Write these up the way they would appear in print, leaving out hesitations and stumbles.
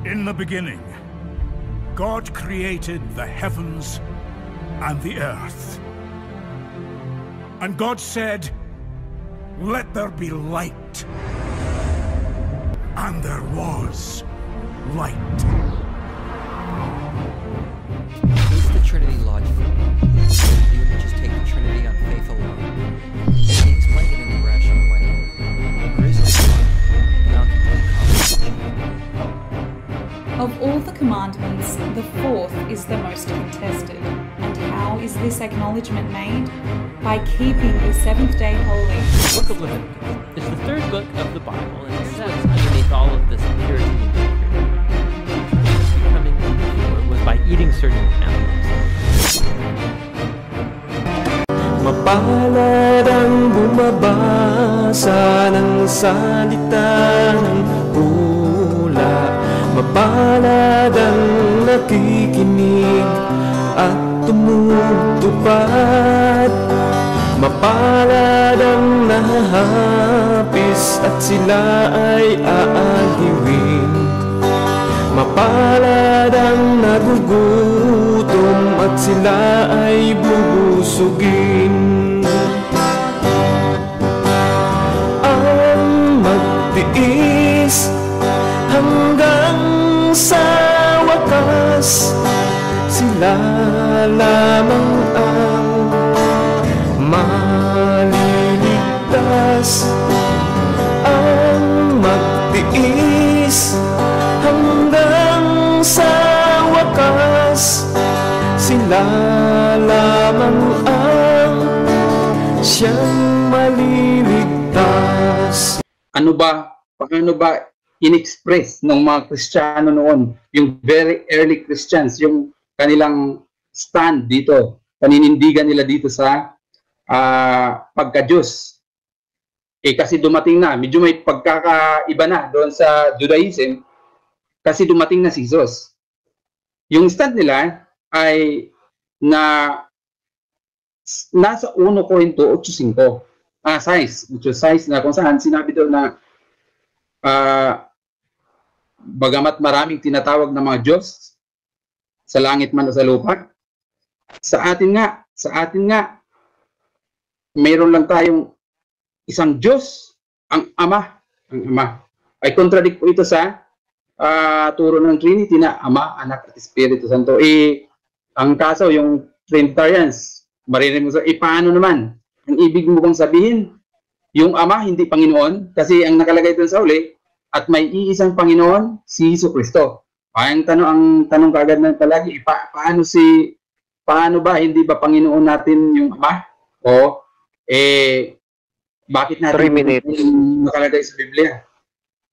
In the beginning, God created the heavens and the earth. And God said, "Let there be light." And there was light. Is the Trinity logical? Do you just take the Trinity on faith alone? Can you explain it in a rational way? Or is it beyond complete comprehension? Of all the commandments, the fourth is the most contested. And how is this acknowledgement made? By keeping the seventh day holy. The book of Leviticus is the third book of the Bible, and it says underneath all of this purity and becoming pure was by eating certain animals. Mapalad ang bumabasa ng salita ng pula. Mapalad ang nakikinig at tumutupad. Mapalad ang nahahapis at sila ay aaliwin. Mapalad ang nagugutom at sila ay bubusugin. Ang magtiis hanggang sa wakas, sila lamang ang maliligtas. Ang magtiis hanggang sa wakas, sila lamang ang siyang maliligtas. Paano ba in-express ng mga Kristiyano noon, yung very early Christians, yung kanilang stand dito, paninindigan nila dito sa pagka-Diyos? Kasi dumating na, medyo may pagkakaiba na doon sa Judaism, kasi dumating na si Jesus. Yung stand nila ay nasa 1 Corinto 8:5. 6 na kung saan sinabi doon na bagamat maraming tinatawag na mga Diyos sa langit man o sa lupa, sa atin nga mayroon lang tayong isang Diyos, ang Ama. Ay contradict po ito sa turo ng Trinity na Ama, Anak at Espiritu Santo. Ang kaso, yung Trinitarians, marinig mo sa, paano naman? Ang ibig mo bang sabihin, yung Ama hindi Panginoon? Kasi ang nakalagay doon sa uli, at may iisang Panginoon, si Jesucristo. Ang tanong kaagad na palagi, paano ba, hindi ba Panginoon natin yung Ama? O, bakit natin yung nakalagay sa Biblia?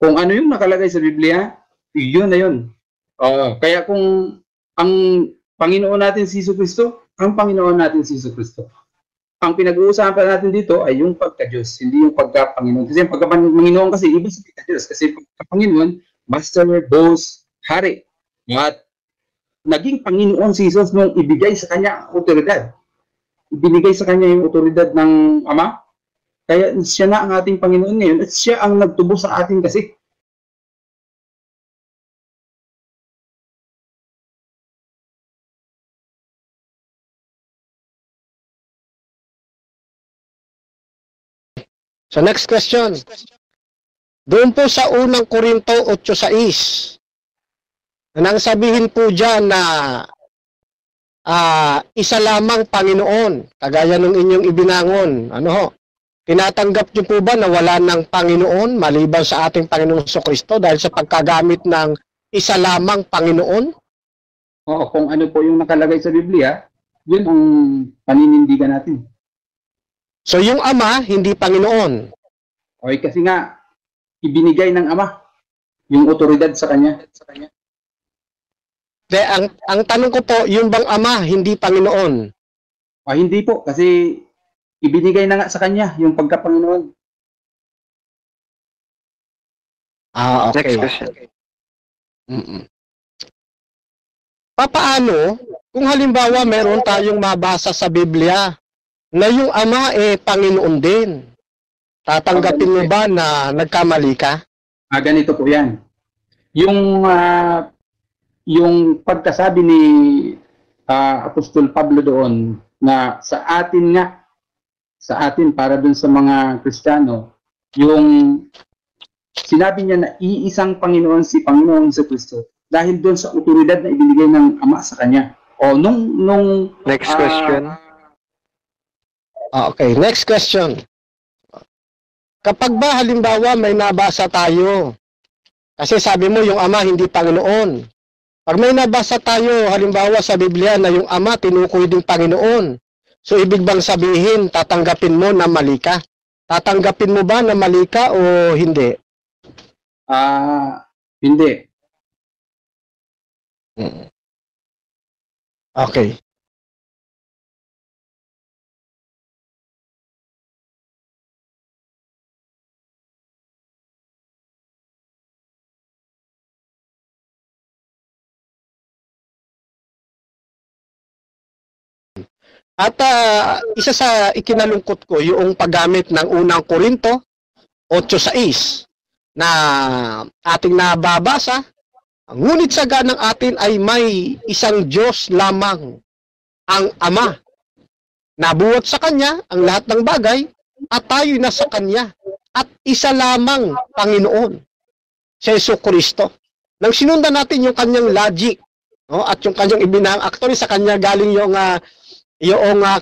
Kung ano yung nakalagay sa Biblia, yun na yun. Kaya kung ang Panginoon natin si Jesucristo, ang Panginoon natin si Jesucristo. Ang pinag-uusapan natin dito ay yung pagka-Diyos, hindi yung pagka-Panginoon. Kasi yung pagka-Panginoon kasi iba sa pagka-Diyos. Kasi pagka-Panginoon, Master, Boss, Hari. At naging Panginoon si Jesus nung ibigay sa kanya ang otoridad. Ibinigay sa kanya yung otoridad ng Ama. Kaya siya na ang ating Panginoon ngayon at siya ang nagtubo sa atin kasi. So next question. Doon po sa unang Korinto 8:6, nang sabihin po dyan na isa lamang Panginoon, kagaya ng inyong ibinangon, tinatanggap niyo po ba na wala ng Panginoon maliban sa ating Panginoong Jesucristo dahil sa pagkagamit ng isa lamang Panginoon? Oo, kung ano po yung nakalagay sa Biblia, yun ang paninindigan natin. So yung Ama, hindi Panginoon. Okay, kasi nga, ibinigay ng Ama yung otoridad sa kanya. Ang tanong ko po, yung bang Ama, hindi Panginoon? Hindi po, kasi ibinigay na nga sa kanya yung pagka-Panginoon. Okay. Next question. Paano, kung halimbawa meron tayong mabasa sa Biblia, na yung Ama Panginoon din, tatanggapin mo ba na nagkamali ka? Ganito po yan. yung pagkasabi ni Apostol Pablo doon na sa atin para dun sa mga Kristiyano, yung sinabi niya na iisang Panginoon si Panginoon Jesucristo dahil doon sa otoridad na ibinigay ng Ama sa kanya. O nung Next question. Okay, next question. Kapag ba halimbawa may nabasa tayo, kasi sabi mo yung Ama hindi Panginoon. Pag may nabasa tayo halimbawa sa Biblia na yung Ama tinukoy ding Panginoon, so ibig bang sabihin tatanggapin mo na mali ka? Tatanggapin mo ba na mali ka o hindi? Hindi. Okay. At isa sa ikinalungkot ko yung paggamit ng unang Korinto 8:6 na ating nababasa, ngunit sa ganang atin ay may isang Diyos lamang, ang Ama. Nabuhat sa Kanya ang lahat ng bagay at tayo nasa Kanya. At isa lamang Panginoon, si Jesucristo. Nang sinundan natin yung Kanyang logic, no? At yung Kanyang ibinahang, actually sa Kanya galing yung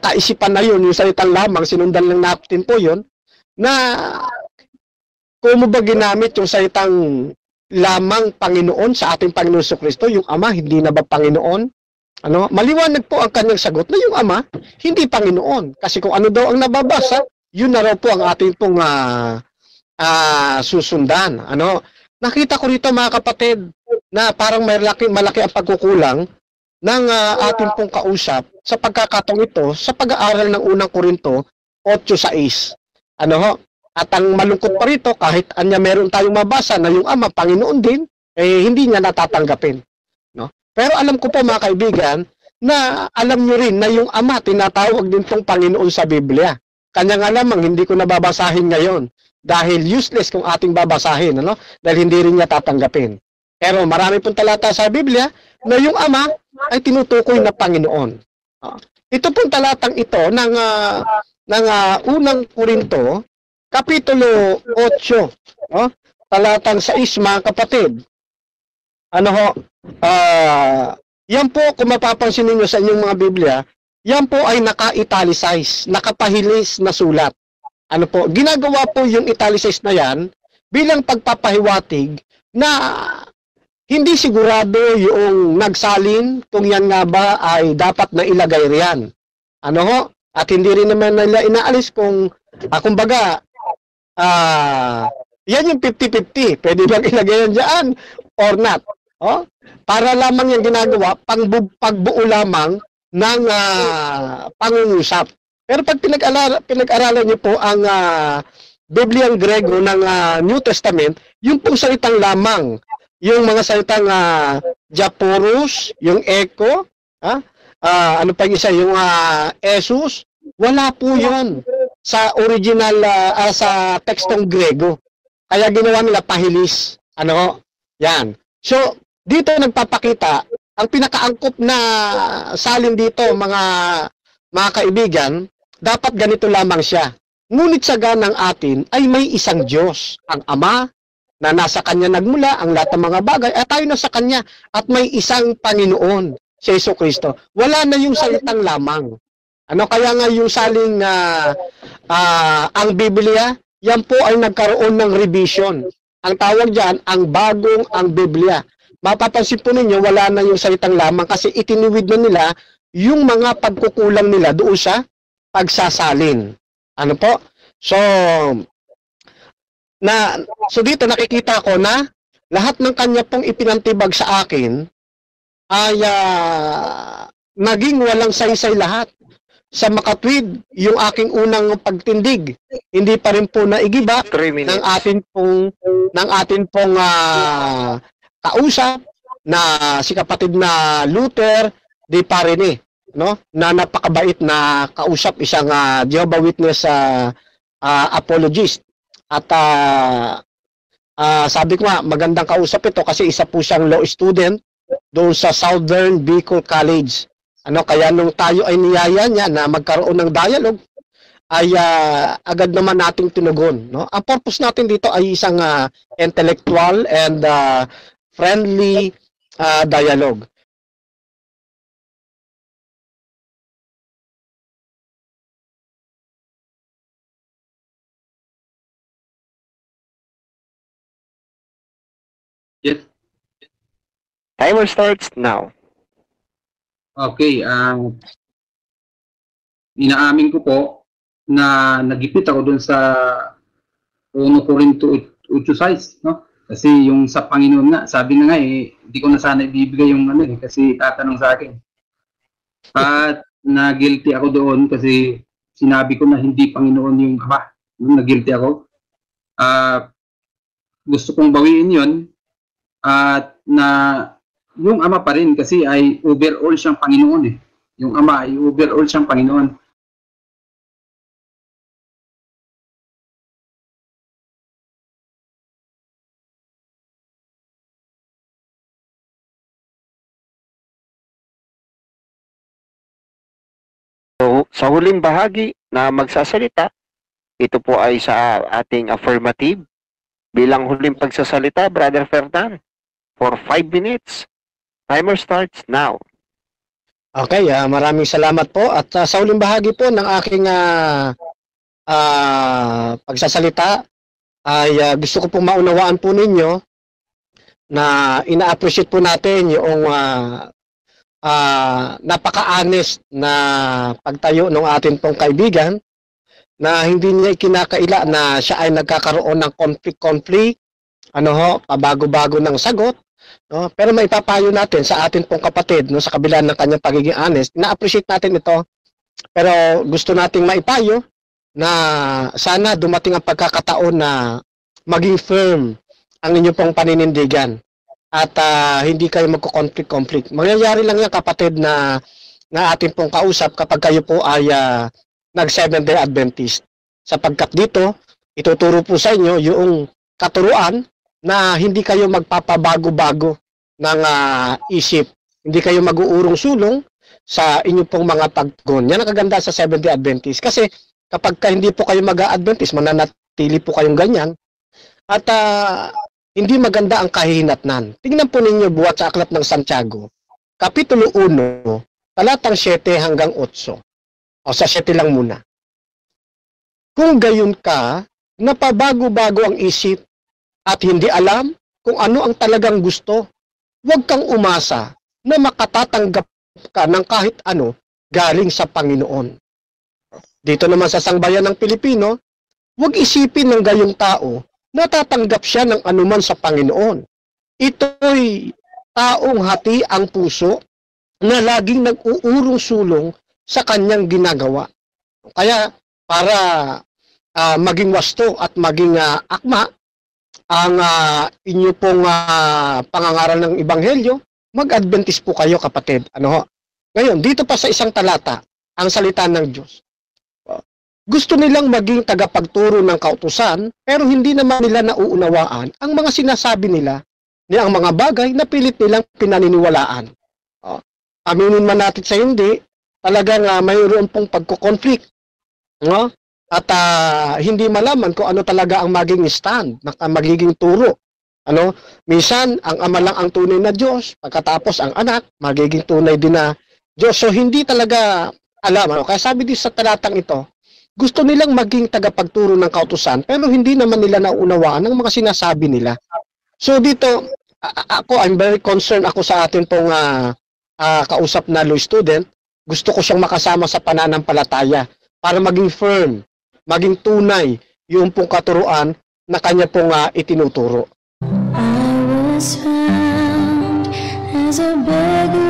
kaisipan na yun, yung salitang lamang, sinundan lang natin po yun, na kung mo ba ginamit yung salitang lamang Panginoon sa ating Panginoon Jesucristo, yung Ama, hindi na ba Panginoon? Ano? Maliwanag po ang kanyang sagot na yung Ama, hindi Panginoon. Kasi kung ano daw ang nababasa, yun na raw po ang ating pong susundan. Ano? Nakita ko rito mga kapatid, na parang malaki ang pagkukulang ng ating pong kausap sa pagkakataong ito sa pag-aaral ng unang Korinto 8:6. Ano ho? At ang malungkot pa rito, kahit anya meron tayong mabasa na yung Ama Panginoon din, hindi niya natatanggapin. No? Pero alam ko po mga kaibigan, na alam nyo rin na yung Ama tinatawag din tong Panginoon sa Biblia. Kanya nga lamang hindi ko nababasahin ngayon dahil useless kung ating babasahin, ano? Dahil hindi rin niya tatanggapin. Pero marami pong talata sa Biblia na yung Ama ay tinutukoy na Panginoon. Ito pong talatang ito ng unang Korinto, Kapitulo 8, talatang 6 mga kapatid. Ano ho? Yan po, kung mapapansin niyo sa inyong mga Biblia, yan po ay naka-italicize, nakapahilis na sulat. Ano po? Ginagawa po yung italicize na yan bilang pagpapahiwatig na hindi sigurado yung nagsalin kung yan nga ba ay dapat na ilagay riyan. Ano ho? At hindi rin naman nila inaalis kung, kumbaga, yan yung 50-50. Pwede bang ilagay yan dyan or not? Para lamang yung ginagawa, pagbuo lamang ng pangungusap. Pero pag pinag-aralan niyo po ang Bibliang Grego ng New Testament, yung pong salitang lamang, yung mga salitang diaporos, yung echo, ano pa yung isa, yung esus, wala po yun sa original, sa tekstong Grego. Kaya ginawa nila pahilis. Ano? Yan. So, dito nagpapakita, ang pinakaangkop na salin dito, mga kaibigan, dapat ganito lamang siya. Ngunit sa ganang atin ay may isang Diyos, ang Ama, na nasa Kanya nagmula ang lahat ng mga bagay, at tayo nasa Kanya, at may isang Panginoon, si Jesucristo. Wala na yung salitang lamang. Ano kaya nga yung saling ang Biblia, yan po ay nagkaroon ng revision. Ang tawag dyan, ang Biblia. Mapapansin po ninyo, wala na yung salitang lamang kasi itiniwid na nila yung mga pagkukulang nila doon sa pagsasalin. Ano po? So dito nakikita ko na lahat ng kanya pong ipinantibag sa akin ay naging walang saysay lahat. Sa makatwid, yung aking unang pagtindig, hindi pa rin po naigiba ng atin pong kausap na si kapatid na Luther Di Parini, no? Na napakabait na kausap, isang Jehovah Witness apologist. At Sabi ko nga, magandang kausap ito kasi isa po siyang law student doon sa Southern Bicol College. Kaya nung tayo ay niyaya niya na magkaroon ng dialogue, ay agad naman nating tinugon. No? Ang purpose natin dito ay isang intellectual and friendly dialogue. Yes. Timer starts now. Okay, inaamin ko po na nagipit ako dun sa 1 Corinto 8:6, no? Kasi yung sa Panginoon nga, sabi na nga hindi ko na sana ibibigay yung kasi tatanong sa akin. At na-guilty ako doon kasi sinabi ko na hindi Panginoon yung Ama. Na-guilty ako. Gusto kong bawiin yun. At na yung Ama pa rin kasi ay overall siyang Panginoon Yung Ama ay overall siyang Panginoon. So, sa huling bahagi na magsasalita, ito po ay sa ating affirmative. Bilang huling pagsasalita, Brother Ferdan, for 5 minutes. Timer starts now. Okay, maraming salamat po. At sa huling bahagi po ng aking pagsasalita, ay gusto ko pong maunawaan po ninyo na ina-appreciate po natin yung napaka-honest na pagtayo ng ating pong kaibigan na hindi niya ikinakaila na siya ay nagkakaroon ng conflict, pabago-bago ng sagot, no? Pero maipapayo natin sa atin pong kapatid, no, sa kabila ng kanyang pagiging honest, na-appreciate natin ito. Pero gusto nating maipayo na sana dumating ang pagkakataon na maging firm ang inyong pong paninindigan. At hindi kayo magko-conflict. Mangyayari lang yan, kapatid, na ating pong kausap kapag kayo po ay nag-7-day Adventist. Sapagkat dito, ituturo po sa inyo yung katuruan na hindi kayo magpapabago-bago ng isip. Hindi kayo mag-uurong sulong sa inyong pong mga pagtugon. Yan ang kaganda sa 7-day Adventist. Kasi kapag hindi po kayo mag-Adventist, mananatili po kayong ganyan. At hindi maganda ang kahihinatnan. Tingnan po ninyo buhat sa Aklat ng Santiago, Kapitulo 1, talatang 7 hanggang 8. O sa 7 lang muna. Kung gayon ka, napabago-bago ang isip at hindi alam kung ano ang talagang gusto, huwag kang umasa na makatatanggap ka ng kahit ano galing sa Panginoon. Dito naman sa sangbayan ng Pilipino, huwag isipin ng gayong tao natatanggap siya ng anuman sa Panginoon. Ito'y taong hati ang puso na laging nag-uurong sulong sa kanyang ginagawa. Kaya para maging wasto at maging akma ang inyo pong pangangaral ng Ebanghelyo, mag-Adventist po kayo, kapatid. Ngayon, dito pa sa isang talata, ang salita ng Diyos. Gusto nilang maging tagapagturo ng kautusan, pero hindi naman nila nauunawaan ang mga sinasabi nila ang mga bagay na pilit nilang pinaniniwalaan. Aminin man natin sa hindi, talagang mayroon pong pagko-conflict. No? At hindi malaman kung ano talaga ang maging stand, magiging turo. Minsan, ang ama lang ang tunay na Diyos, pagkatapos ang anak, magiging tunay din na Diyos. So, hindi talaga alam. Kaya sabi din sa talatang ito, gusto nilang maging tagapagturo ng kautusan, pero hindi naman nila naunawaan ang mga sinasabi nila. So dito, I'm very concerned ako sa atin pong kausap na law student. Gusto ko siyang makasama sa pananampalataya para maging firm, maging tunay yung pong katuruan na kanya pong itinuturo. I was found as a beggar.